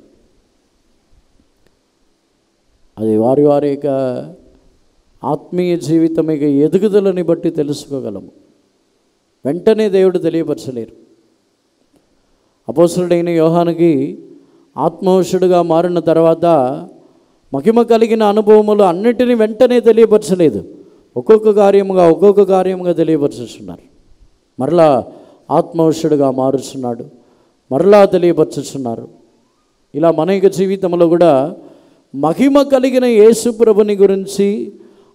Speaker 1: అది వారి యొక్క ఆత్మీయ జీవితం యొక్క ఎదుగుదలని బట్టి తెలుసుకోగలము. వెంటనే దేవుడు తెలియపరచలేరు. అపోస్తలుడైన యోహానుకి ఆత్మవశుడుగా మారిన తర్వాత మహిమ కలిగిన అనుభవములు అన్నిటినీ వెంటనే తెలియపరచలేదు. ఒక్కొక్క కార్యముగా తెలియపరుచుతున్నారు. మరలా ఆత్మవశుడుగా మారుచున్నాడు, మరలా తెలియపరచుచున్నారు. ఇలా మన యొక్క జీవితంలో కూడా మహిమ కలిగిన యేసు ప్రభుని గురించి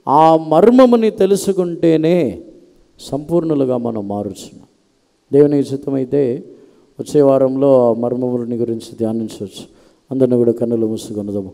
Speaker 1: ఆ మర్మముని తెలుసుకుంటేనే సంపూర్ణులుగా మనం మారుచున్నాం. దేవునికి చిత్తమైతే వచ్చే వారంలో ఆ మర్మములని గురించి ధ్యానించవచ్చు. అందరిని కూడా కన్నులు మూసుకొనుదాము.